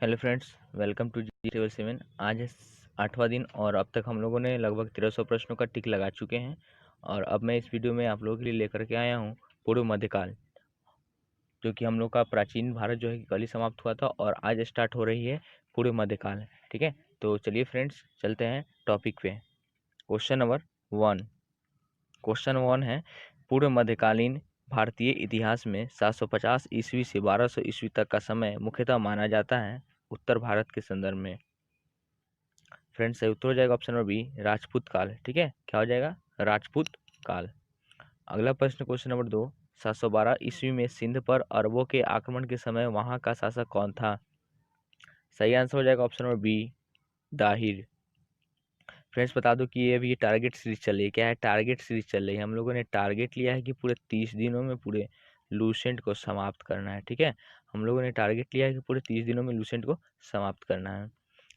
Hello friends, welcome to G table 7। आज है 8वां दिन और अब तक हम लोगों ने लगभग 1300 प्रश्नों का टिक लगा चुके हैं। और अब मैं इस वीडियो में आप लोगों के लिए लेकर के आया हूँ पूर्व मध्यकाल, जो कि हम लोग का प्राचीन भारत जो है कि कल ही समाप्त हुआ था और आज स्टार्ट हो रही है पूर्व मध्यकाल। ठीक है, तो चलिए फ्रेंड्स चलते हैं टॉपिक पे। Question number 1। क्वेश्चन 1 है, पूर्व मध्यकालीन भारतीय इतिहास में 750 ईस्वी से 1200 ईस्वी तक का समय मुख्यतः माना जाता है उत्तर भारत के संदर्भ में। फ्रेंड्स सही उत्तर हो जाएगा ऑप्शन नंबर बी, राजपूत काल। ठीक है, क्या हो जाएगा? राजपूत काल। अगला प्रश्न, क्वेश्चन नंबर 2। 712 ईस्वी में सिंध पर अरबों के आक्रमण के समय वहां का शासक कौन था? सही आंसर हो जाएगा option number B, Dahir. Friends बता दो कि ये अभी टारगेट सीरीज चल रही है। क्या है? टारगेट सीरीज चल रही है। हम लोगों ने टारगेट लिया है कि पूरे 30 दिनों में पूरे लूसेंट को समाप्त करना है। ठीक है, हम लोगों ने टारगेट लिया है कि पूरे 30 दिनों में लूसेंट को समाप्त करना है।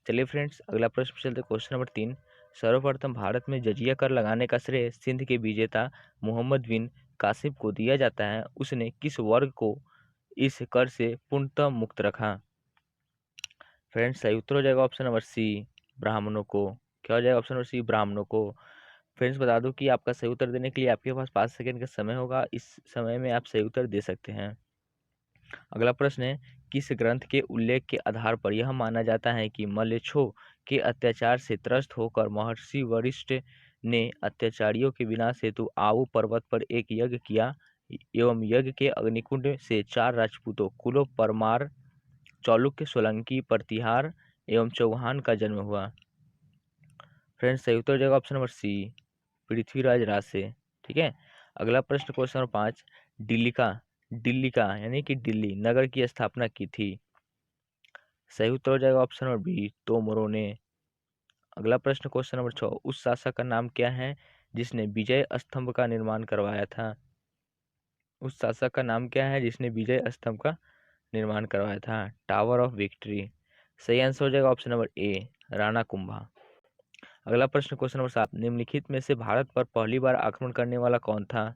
चलिए फ्रेंड्स अगला प्रश्न चलते, क्वेश्चन नंबर 3। सर्वप्रथम भारत में जजिया कर लगाने का श्रेय सिंध के विजेता मोहम्मद बिन कासिम को दिया जाता है। उसने किस वर्ग को इस कर से पूर्णतः मुक्त रखा? फ्रेंड्स सही उत्तर हो जाएगा ऑप्शन नंबर सी, ब्राह्मणों को। क्या हो जाएगा? ऑप्शन नंबर सी, ब्राह्मणों को। फ्रेंड्स बता दूं कि आपका सही उत्तर देने के लिए आपके पास 5 सेकंड का समय होगा। इस समय में आप सही उत्तर दे सकते हैं। अगला प्रश्न है, किस ग्रंथ के उल्लेख के आधार पर यह माना जाता है कि मलेच्छों के अत्याचार से त्रस्त होकर महर्षि वशिष्ठ ने अत्याचारियों के विनाश हेतु आबू पर्वत पर एक यज्ञ किया एवं यज्ञ के अग्निकुंड से 4 राजपूतों कुलों परमार, चालुक्य, सोलंकी, प्रतिहार एवं चौहान का जन्म हुआ? फ्रेंड्स सही उत्तर हो जाएगा ऑप्शन नंबर सी, पृथ्वीराज रासे। ठीक है, अगला प्रश्न क्वेश्चन नंबर 5। दिल्ली का यानी कि दिल्ली नगर की स्थापना की थी? सही उत्तर हो जाएगा ऑप्शन नंबर बी, तोमरों ने। अगला प्रश्न क्वेश्चन नंबर 6। उस शासक का नाम क्या है जिसने विजय स्तंभ का निर्माण करवाया था? उस शासक का नाम क्या है जिसने विजय स्तंभ का निर्माण करवाया था? Tower of victory. सही आंसर हो जाएगा ऑप्शन नंबर ए, राणा कुंभा। अगला प्रश्न क्वेश्चन नंबर 7। निम्नलिखित में से भारत पर पहली बार आक्रमण करने वाला कौन था?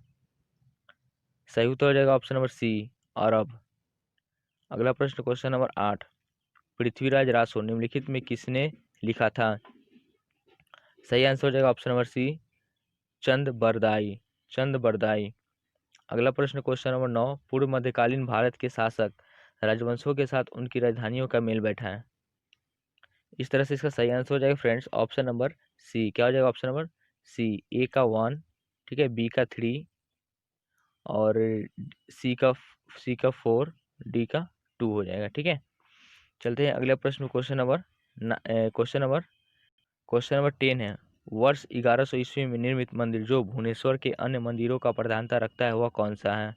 सही उत्तर हो जाएगा ऑप्शन नंबर सी, अरब। अगला प्रश्न क्वेश्चन नंबर 8। पृथ्वीराज रासो निम्नलिखित में किसने लिखा था? सही आंसर हो जाएगा ऑप्शन नंबर सी, चंद बरदाई। चंद बरदाई। अगला प्रश्न क्वेश्चन नंबर 9। पूर्व मध्यकालीन भारत के शासक राजवंशों के साथ उनकी राजधानियों का मेल बैठा है? इस तरह से इसका सही आंसर हो जाएगा फ्रेंड्स ऑप्शन नंबर सी। क्या हो जाएगा ऑप्शन नंबर सी, ए का 1, ठीक है, बी का 3 और सी का 4, डी का 2 हो जाएगा। ठीक है, चलते हैं अगले प्रश्न क्वेश्चन नंबर 10 है। वर्ष 1100 ईस्वी में निर्मित मंदिर जो भुवनेश्वर के अन्य मंदिरों का प्रधानता रखता है वह कौन सा है?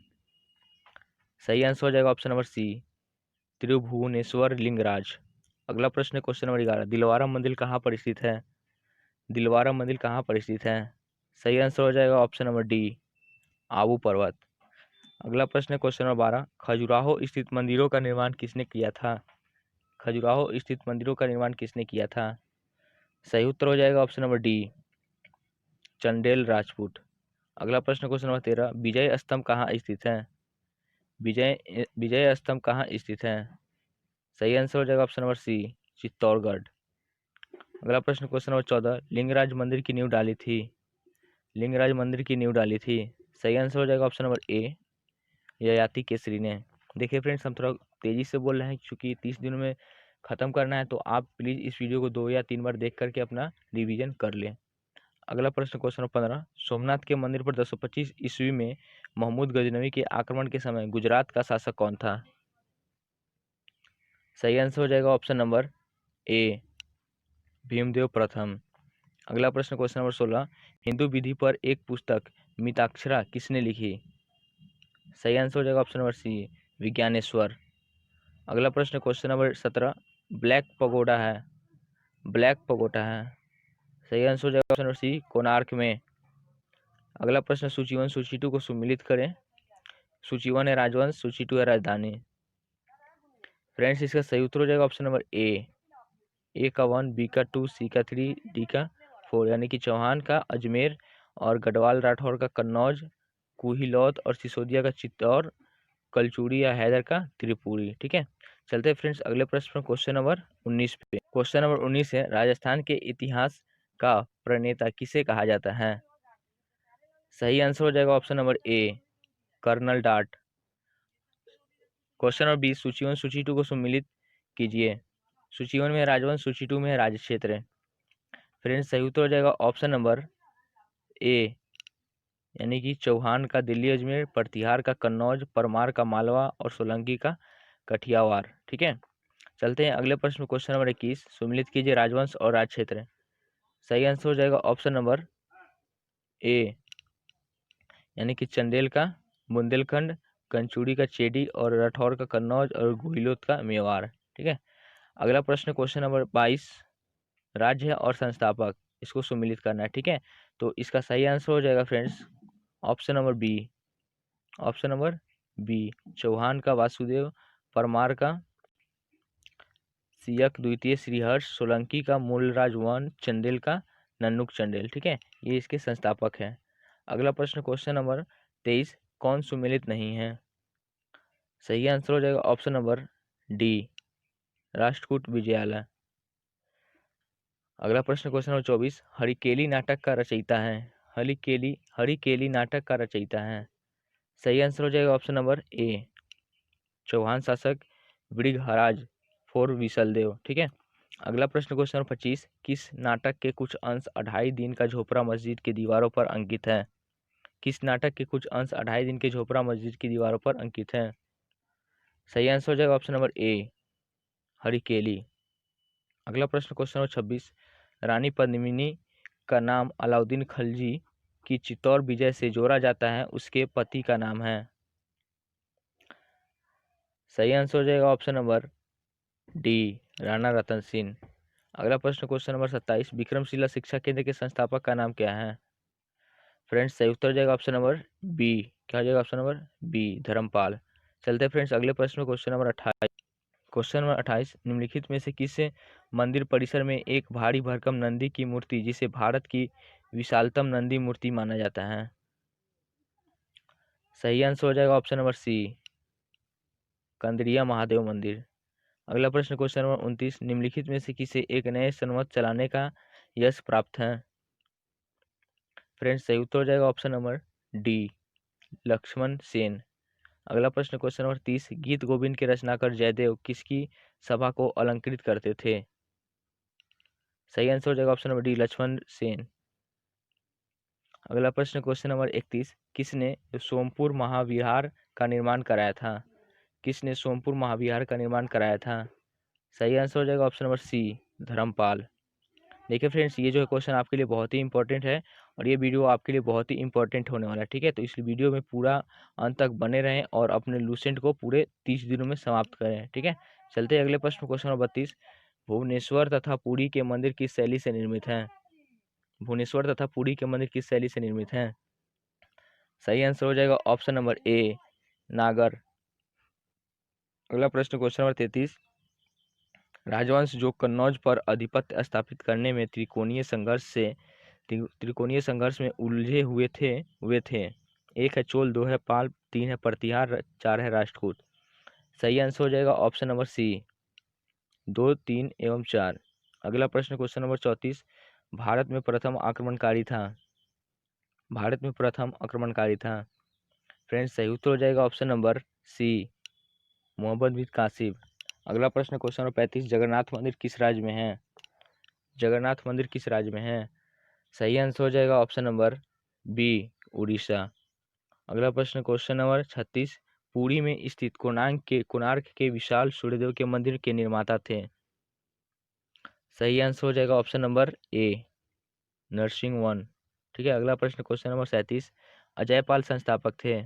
सही आंसर हो जाएगा ऑप्शन नंबर सी, त्रिभुवनेश्वर लिंगराज। अगला प्रश्न क्वेश्चन नंबर 11। दिलवारा मंदिर कहाँ पर स्थित है? दिलवारा मंदिर कहाँ पर स्थित है? सही आंसर हो जाएगा ऑप्शन नंबर डी, आबू पर्वत। अगला प्रश्न क्वेश्चन नंबर 12। खजुराहो स्थित मंदिरों का निर्माण किसने किया था? खजुराहो स्थित मंदिरों का निर्माण किसने किया था? सही उत्तर हो जाएगा option number D, Chandel Rajput. अगला प्रश्न क्वेश्चन नंबर 13। विजय स्तंभ कहाँ स्थित है? विजय स्तंभ कहाँ स्थित है? सही आंसर हो जाएगा ऑप्शन नंबर सी, चित्तौड़गढ़। अगला प्रश्न क्वेश्चन नंबर 14। लिंगराज मंदिर की नींव डाली थी? लिंगराज मंदिर की नींव डाली थी? सही आंसर हो जाएगा ऑप्शन नंबर ए, ययाति केसरी ने। देखिए फ्रेंड्स हम थोड़ा तेजी से बोल रहे हैं क्योंकि 30 दिनों में ख़त्म करना है, तो आप प्लीज़ इस वीडियो को 2 या 3 बार देख करके अपना रिवीजन कर लें। अगला प्रश्न क्वेश्चन नंबर 15। सोमनाथ के मंदिर पर 225 ईस्वी में महमूद गजनवी के आक्रमण के समय गुजरात का शासक कौन था? सही आंसर हो जाएगा ऑप्शन नंबर ए, भीमदेव प्रथम। अगला प्रश्न क्वेश्चन नंबर 16। हिंदू विधि पर एक पुस्तक मिताक्षरा किसने लिखी? सही आंसर हो जाएगा ऑप्शन नंबर सी, विज्ञानेश्वर। अगला प्रश्न क्वेश्चन नंबर 17। ब्लैक पगोडा है, ब्लैक पगोडा है, सही आंसर हो जाएगा ऑप्शन नंबर सी, कोणार्क में। अगला प्रश्न सूची 1 सूची 2 को सम्मिलित करें। सूची 1 है राजवंश, सूची 2 है राजधानी। फ्रेंड्स इसका सही उत्तर हो जाएगा ऑप्शन नंबर ए का 1, बी का 2, सी का 3, डी का 4, यानी कि चौहान का अजमेर और गढ़वाल राठौर का कन्नौज, कुहिलौत और सिसोदिया का चित्तौड़, कलचूड़ी या हैदर का त्रिपुरी। ठीक है, चलते हैं फ्रेंड्स अगले प्रश्न पर, क्वेश्चन नंबर 19 पे। क्वेश्चन नंबर 19 है, राजस्थान के इतिहास का प्रणेता किसे कहा जाता है? सही आंसर हो जाएगा option number A, colonel Dart. Question number 20, सूची 1 सूची 2 को सम्मिलित कीजिए। सूची 1 में है राजवंश, सूची 2 में है राज्य क्षेत्र। फ्रेंड्स सही उत्तर हो जाएगा ऑप्शन नंबर ए, यानी कि चौहान का दिल्ली अजमेर, प्रतिहार का कन्नौज, परमार का मालवा और सोलंकी का कठियावाड़। ठीक है, चलते हैं अगले प्रश्न, क्वेश्चन नंबर 21, सम्मिलित कीजिए राजवंश और राज क्षेत्र। सही आंसर हो जाएगा ऑप्शन नंबर ए, यानी कि चंदेल का बुंदेलखंड, कंचूड़ी का चेडी और राठौर का कन्नौज और गहलोत का मेवाड़। ठीक है, अगला प्रश्न क्वेश्चन नंबर 22, राज्य और संस्थापक, इसको सम्मिलित करना है। ठीक है, तो इसका सही आंसर हो जाएगा friends option number B, option number B, Chauhan का वासुदेव, परमार का सियक द्वितीय श्रीहर्ष, सोलंकी का मूलराज वन, चंदेल का नन्नुक चंदेल। ठीक है, ये इसके संस्थापक हैं। अगला प्रश्न क्वेश्चन नंबर 23, कौन सुमेलित नहीं है? सही आंसर हो जाएगा option number D, Rashtrakuta Vijayalaya. अगला प्रश्न क्वेश्चन नंबर 24, हरिकेली नाटक का रचयिता है। हरिकेली नाटक का रचयिता है। सही आंसर हो जाएगा ऑप्शन नंबर ए, चौहान शासक वृषभराज फोर विशलदेव। ठीक है, अगला प्रश्न क्वेश्चन नंबर 25, किस नाटक के कुछ अंश 2.5 दिन का झोपड़ा मस्जिद की दीवारों पर अंकित है? किस नाटक के कुछ अंश 2.5 दिन के झोपड़ा मस्जिद की दीवारों पर अंकित है? सही आंसर हो जाएगा ऑप्शन नंबर ए, हरिकेली। अगला प्रश्न क्वेश्चन नंबर 26, रानी पद्मिनी का नाम अलाउद्दीन खिलजी की चित्तौड़ विजय से जोड़ा जाता है, उसके पति का नाम है। सही आंसर हो जाएगा option number D, Rana Ratan Singh. अगला प्रश्न क्वेश्चन नंबर 27, विक्रमशिला शिक्षा केंद्र के संस्थापक का नाम क्या है? फ्रेंड्स सही उत्तर हो जाएगा ऑप्शन नंबर बी, क्या हो जाएगा ऑप्शन नंबर बी, धर्मपाल। चलते हैं फ्रेंड्स अगले प्रश्न में, क्वेश्चन नंबर 28। क्वेश्चन नंबर 28, निम्नलिखित में से किस मंदिर परिसर में एक भारी भरकम नंदी की मूर्ति, जिसे भारत की विशालतम नंदी मूर्ति माना जाता है? सही आंसर हो जाएगा option number C, Kandariya Mahadev मंदिर। अगला प्रश्न क्वेश्चन नंबर 29, निम्नलिखित में से किसे एक नए संवत चलाने का यश प्राप्त है? फ्रेंड्स सही उत्तर हो जाएगा option number D, Lakshman Sen. अगला प्रश्न क्वेश्चन नंबर 30, गीत गोविंद के रचनाकार जयदेव किसकी सभा को अलंकृत करते थे? सही आंसर हो जाएगा option number D, Lakshman Sen. अगला प्रश्न क्वेश्चन नंबर 31, किसने सोमपुर महाविहार का निर्माण कराया था? किसने सोमपुर महाविहार का निर्माण कराया था? सही आंसर हो जाएगा ऑप्शन नंबर सी, धर्मपाल। देखिए फ्रेंड्स, ये जो है क्वेश्चन आपके लिए बहुत ही इंपॉर्टेंट है और ये वीडियो आपके लिए बहुत ही इंपॉर्टेंट होने वाला है। ठीक है, तो इस वीडियो में पूरा अंत तक बने रहें और अपने लूसेंट को पूरे 30 दिनों में समाप्त करें। ठीक है, चलते हैं अगले प्रश्न, क्वेश्चन नंबर 32, भुवनेश्वर तथा पुरी के मंदिर किस शैली से निर्मित हैं? भुवनेश्वर तथा पुरी के मंदिर किस शैली से निर्मित हैं? सही आंसर हो जाएगा ऑप्शन नंबर ए, नागर। अगला प्रश्न क्वेश्चन नंबर 33, राजवंश जो कन्नौज पर आधिपत्य स्थापित करने में त्रिकोणीय संघर्ष में उलझे हुए थे, वे थे। 1 है चोल, 2 है पाल, 3 है प्रतिहार, 4 है राष्ट्रकूट। सही आंसर हो जाएगा ऑप्शन नंबर सी, 2, 3 एवं 4। अगला प्रश्न क्वेश्चन नंबर 34, भारत में प्रथम आक्रमणकारी था। भारत में प्रथम आक्रमणकारी था। फ्रेंड्स सही उत्तर हो जाएगा ऑप्शन नंबर सी, मोहम्मद बिन कासिम। अगला प्रश्न क्वेश्चन नंबर 35, जगन्नाथ मंदिर किस राज्य में है? जगन्नाथ मंदिर किस राज्य में है? सही आंसर हो जाएगा ऑप्शन नंबर बी, उड़ीसा। अगला प्रश्न क्वेश्चन नंबर 36, पुरी में स्थित कोणार्क के विशाल सूर्यदेव के मंदिर के निर्माता थे। सही आंसर हो जाएगा ऑप्शन नंबर ए, नरसिंह वन। ठीक है, अगला प्रश्न क्वेश्चन नंबर 37, अजयपाल संस्थापक थे।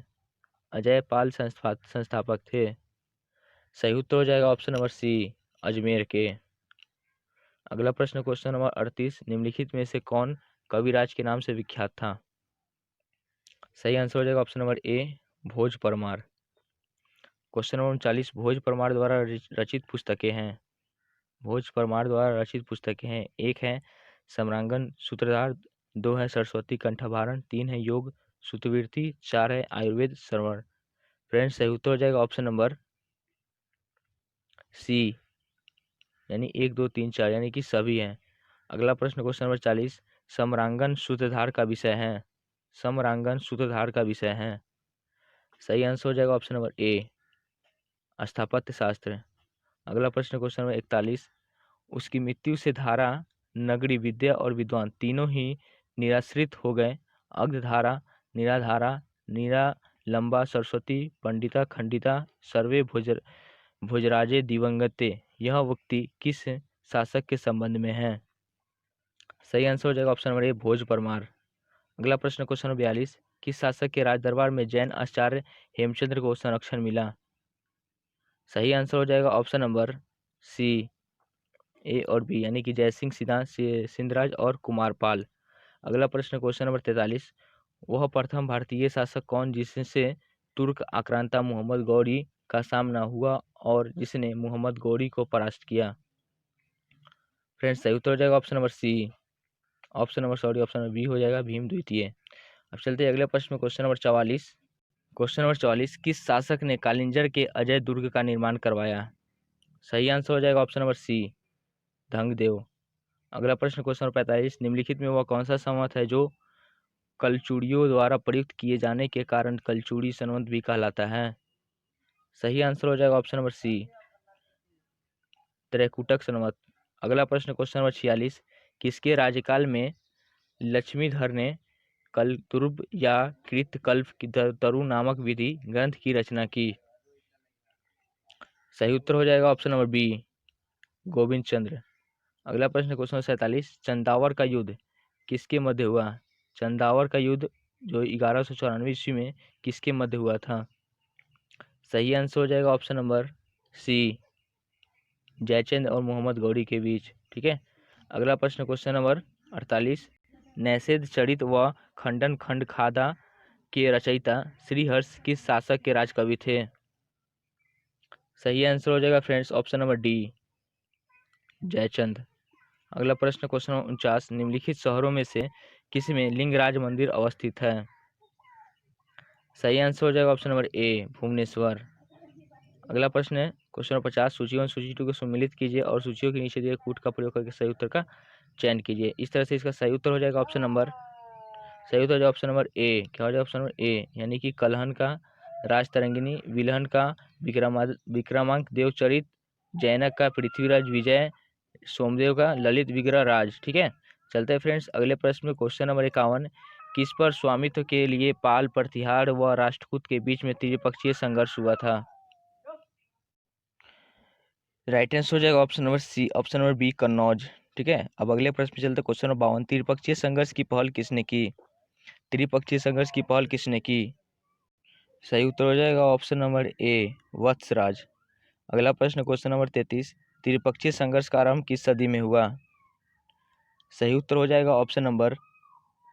अजयपाल संस्थापक थे। सही उत्तर हो जाएगा ऑप्शन नंबर सी, अजमेर के। अगला प्रश्न क्वेश्चन नंबर 38, निम्नलिखित में से कौन कविराज के नाम से विख्यात था? सही आंसर हो जाएगा ऑप्शन नंबर ए, भोज परमार। क्वेश्चन नंबर 39, भोज परमार द्वारा रचित पुस्तकें हैं। भोज परमार द्वारा रचित पुस्तकें हैं। 1 है सम्रांगन सूत्रधार, 2 है सरस्वती कंठभारण, 3 है योग सूत्रवृत्ति, 4 है आयुर्वेद श्रवण। फ्रेंड्स सही उत्तर हो जाएगा ऑप्शन नंबर सी यानी 1 2 3 4 यानी कि सभी हैं। अगला प्रश्न क्वेश्चन नंबर 40, समरांगन सूत्रधार का विषय है। समरांगन सूत्रधार का विषय है। सही आंसर हो जाएगा ऑप्शन नंबर ए, स्थापत्य शास्त्र। अगला प्रश्न क्वेश्चन नंबर 41, उसकी मृत्यु से धारा, नगरी, विद्या और विद्वान तीनों ही निराश्रित हो गए। अग्धधारा, निराधारा, निरालंबा, सरस्वती, पंडिता, खंडिता, सर्वे भोजराजे दिवंगते। यह उक्ति किस शासक के संबंध में है? सही आंसर हो जाएगा ऑप्शन नंबर ए, भोज परमार। अगला प्रश्न क्वेश्चन नंबर 42, किस शासक के राज दरबार में जैन आचार्य हेमचंद्र को संरक्षण मिला? सही आंसर हो जाएगा ऑप्शन नंबर सी, ए और बी यानी कि जयसिंह, सिंधराज और कुमारपाल। अगला प्रश्न क्वेश्चन नंबर 43, वह प्रथम भारतीय शासक कौन जिससे तुर्क आक्रांता मोहम्मद गौरी का सामना हुआ और जिसने मोहम्मद गौरी को परास्त किया? फ्रेंड्स सही उत्तर हो जाएगा option number C, option number B हो जाएगा, भीम द्वितीय। अब चलते हैं अगले प्रश्न में, क्वेश्चन नंबर 44। क्वेश्चन नंबर 44, किस शासक ने कालिंजर के अजय दुर्ग का निर्माण करवाया? सही आंसर हो जाएगा ऑप्शन नंबर सी, धंगदेव। अगला प्रश्न क्वेश्चन नंबर 45, निम्नलिखित में वह कौन सा संवत है जो कलचुड़ियों द्वारा प्रयुक्त किए जाने के कारण कलचुड़ी संवत भी कहलाता है? सही आंसर हो जाएगा ऑप्शन नंबर सी, त्रैकुटक संवत। अगला प्रश्न क्वेश्चन नंबर 46, किसके राज्यकाल में लक्ष्मीधर ने कलतुर्भ या कृतकल्प की तरु नामक विधि ग्रंथ की रचना की? सही उत्तर हो जाएगा ऑप्शन नंबर बी, गोविंद चंद्र। अगला प्रश्न क्वेश्चन 47, चंदावर का युद्ध किसके मध्य हुआ? चंदावर का युद्ध जो 1194 ईस्वी में किसके मध्य हुआ था? सही आंसर हो जाएगा ऑप्शन नंबर सी, जयचंद और मोहम्मद गौरी के बीच। ठीक है। अगला प्रश्न क्वेश्चन नंबर 48, नैषेध चरित व खंडन खंड खादा के रचयिता श्रीहर्ष किस शासक के राजकवि थे? सही आंसर हो जाएगा friends option number D, Jaichand. अगला प्रश्न क्वेश्चन नंबर 49, निम्नलिखित शहरों में से किस में लिंगराज मंदिर अवस्थित है? सही आंसर हो जाएगा ऑप्शन नंबर ए, भुवनेश्वर। अगला प्रश्न है क्वेश्चन नंबर 50, सूची 1 सूची 2 को सम्मिलित कीजिए और सूचियों के नीचे दिए कूट का प्रयोग करके सही उत्तर का चयन कीजिए। इस तरह से इसका सही उत्तर हो जाएगा ऑप्शन नंबर, सही उत्तर हो जाएगा ऑप्शन नंबर ए। क्या हो जाएगा ऑप्शन नंबर ए, यानी कि कलहन का राजतरंगिणी, विलहन का विक्रमांक देवचरित, जैनक का पृथ्वीराज विजय, सोमदेव का ललित विग्रह राज। ठीक है। चलते हैं फ्रेंड्स अगले प्रश्न में, क्वेश्चन नंबर 51, किस पर स्वामित्व के लिए पाल, प्रतिहार व राष्ट्रकूट के बीच में त्रिपक्षीय संघर्ष हुआ था? राइट आंसर हो जाएगा option number C, option number B, Kannauj. ठीक है। अब अगले प्रश्न में चलते, क्वेश्चन नंबर 52, त्रिपक्षीय संघर्ष की पहल किसने की? त्रिपक्षीय संघर्ष की पहल किसने की? सही उत्तर हो जाएगा ऑप्शन नंबर ए, वत्सराज। अगला प्रश्न क्वेश्चन नंबर 33, त्रिपक्षीय संघर्ष का आरंभ किस सदी में हुआ? सही उत्तर हो जाएगा ऑप्शन नंबर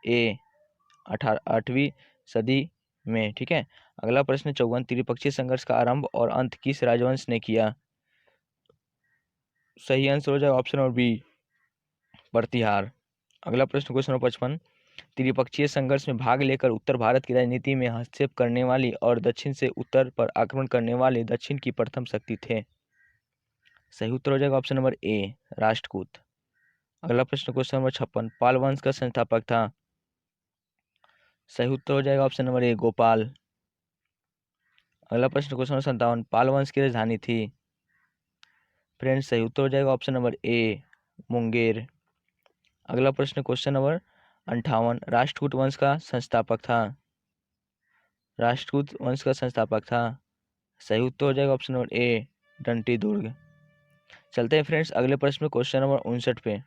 ए, 8वीं सदी में। ठीक है। अगला प्रश्न 54, त्रिपक्षीय संघर्ष का आरंभ और अंत किस राजवंश ने किया? सही आंसर हो जाएगा ऑप्शन नंबर बी, प्रतिहार। अगला प्रश्न क्वेश्चन नंबर 55, त्रिपक्षीय संघर्ष में भाग लेकर उत्तर भारत की राजनीति में हस्तक्षेप करने वाली और दक्षिण से उत्तर पर आक्रमण करने वाले दक्षिण की प्रथम शक्ति थे? सही उत्तर हो जाएगा ऑप्शन नंबर ए, राष्ट्रकूट। अगला प्रश्न क्वेश्चन नंबर 56, पाल वंश का संस्थापक था? सही उत्तर हो जाएगा ऑप्शन नंबर ए, गोपाल। अगला प्रश्न क्वेश्चन नंबर 57, पाल वंश की राजधानी थी? फ्रेंड्स सही उत्तर हो जाएगा ऑप्शन नंबर ए, मुंगेर। अगला प्रश्न क्वेश्चन नंबर 58, राष्ट्रकूट वंश का संस्थापक था? राष्ट्रकूट वंश का संस्थापक था। सही उत्तर हो जाएगा ऑप्शन नंबर ए, डंटी दुर्ग। चलते हैं फ्रेंड्स अगले प्रश्न में, क्वेश्चन नंबर 59 पे।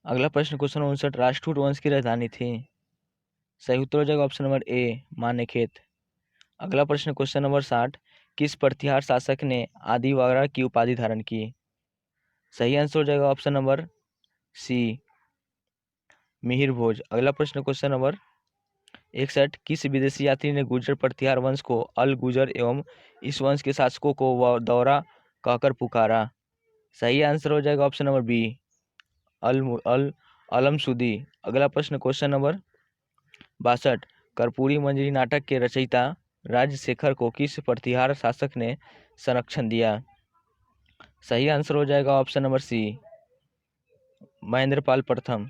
अगला प्रश्न क्वेश्चन नंबर 59, राष्ट्रकूट वंश की राजधानी थी? सही उत्तर हो जाएगा ऑप्शन नंबर ए, मानेखेत। अगला प्रश्न क्वेश्चन नंबर 60, किस प्रतिहार शासक ने आदिवागरा की उपाधि धारण की? सही आंसर हो जाएगा ऑप्शन नंबर सी, मिहिर भोज। अगला प्रश्न क्वेश्चन नंबर 61, किस विदेशी यात्री ने गुर्जर प्रतिहार वंश को अल गुजर एवं इस वंश के शासकों को दौरा कहकर पुकारा? सही आंसर हो जाएगा ऑप्शन नंबर बी, अल अलमसुदी। अगला प्रश्न क्वेश्चन नंबर 62, कर्पूरी मंजरी नाटक के रचयिता राजशेखर को किस प्रतिहार शासक ने संरक्षण दिया? सही आंसर हो जाएगा ऑप्शन नंबर सी, महेंद्रपाल प्रथम।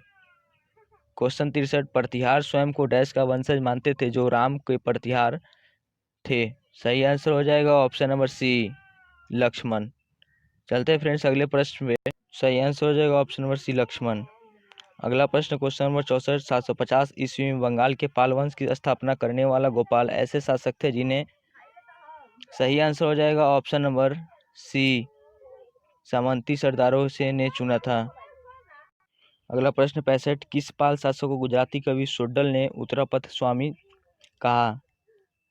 क्वेश्चन 63, प्रतिहार स्वयं को डैश का वंशज मानते थे जो राम के प्रतिहार थे। सही आंसर हो जाएगा ऑप्शन नंबर सी, लक्ष्मण। चलते हैं फ्रेंड्स अगले प्रश्न में। सही आंसर हो जाएगा ऑप्शन नंबर सी, लक्ष्मण। अगला प्रश्न क्वेश्चन नंबर 64, 750 ईस्वी में बंगाल के पाल वंश की स्थापना करने वाला गोपाल ऐसे शासक थे जिन्हें। सही आंसर हो जाएगा ऑप्शन नंबर सी, सामंती सरदारों से ने चुना था। अगला प्रश्न 65, किस पाल शासक को गुजराती कवि सोड्डल ने उत्तरापथ स्वामी कहा।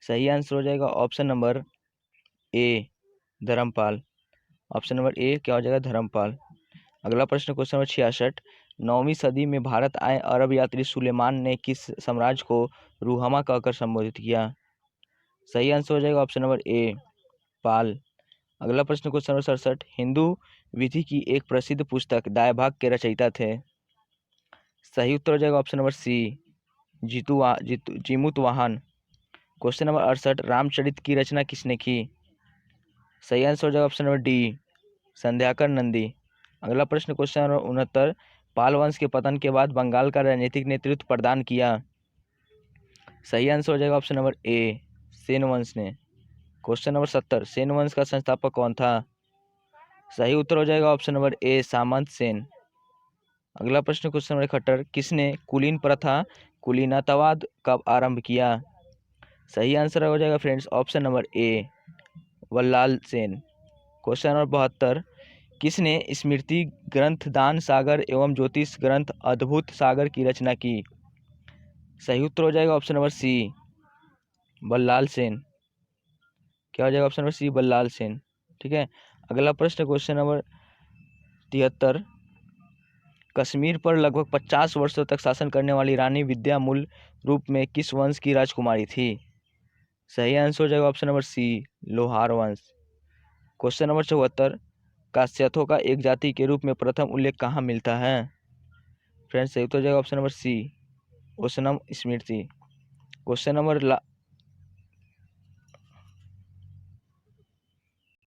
सही आंसर हो जाएगा option number A, Dharmapal. Option number A क्या हो जाएगा, धर्मपाल। अगला प्रश्न क्वेश्चन नंबर 66, 9वीं सदी में भारत आए अरब यात्री सुलेमान ने किस साम्राज्य को रूहमा कहकर संबोधित किया। सही आंसर हो जाएगा ऑप्शन नंबर ए, पाल। अगला प्रश्न क्वेश्चन नंबर 67, हिंदू विधि की एक प्रसिद्ध पुस्तक दाय भाग के रचयिता थे। सही उत्तर हो जाएगा option number C, Jimutavahana. Question number 68, Ramacharita की रचना किसने की। सही आंसर हो जाएगा option number D, Sandhyakar Nandi. अगला प्रश्न क्वेश्चन नंबर 69, पाल वंश के पतन के बाद बंगाल का राजनीतिक नेतृत्व प्रदान किया। सही आंसर हो जाएगा ऑप्शन नंबर ए, सेन वंश ने। क्वेश्चन नंबर 70, सेन वंश का संस्थापक कौन था। सही उत्तर हो जाएगा ऑप्शन नंबर ए, सामंत सेन। अगला प्रश्न क्वेश्चन नंबर 71, किसने कुलीन प्रथा कुलीनतावाद कब आरंभ किया। सही आंसर हो जाएगा friends option number A, Vallal Sen. Question number 72, किसने स्मृति ग्रंथ दान सागर एवं ज्योतिष ग्रंथ अद्भुत सागर की रचना की। सही उत्तर हो जाएगा option number C, Ballal Sen. क्या हो जाएगा option number C, Ballal Sen. ठीक है। अगला प्रश्न क्वेश्चन नंबर 73, कश्मीर पर लगभग 50 वर्षों तक शासन करने वाली रानी विद्या मूल रूप में किस वंश की राजकुमारी थी। सही आंसर हो जाएगा ऑप्शन नंबर सी, लोहार वंश। क्वेश्चन नंबर 74, कास्यथों का एक जाति के रूप में प्रथम उल्लेख कहाँ मिलता है। फ्रेंड्स सही उत्तर हो जाएगा ऑप्शन नंबर सी, ओशनम स्मृति। Question number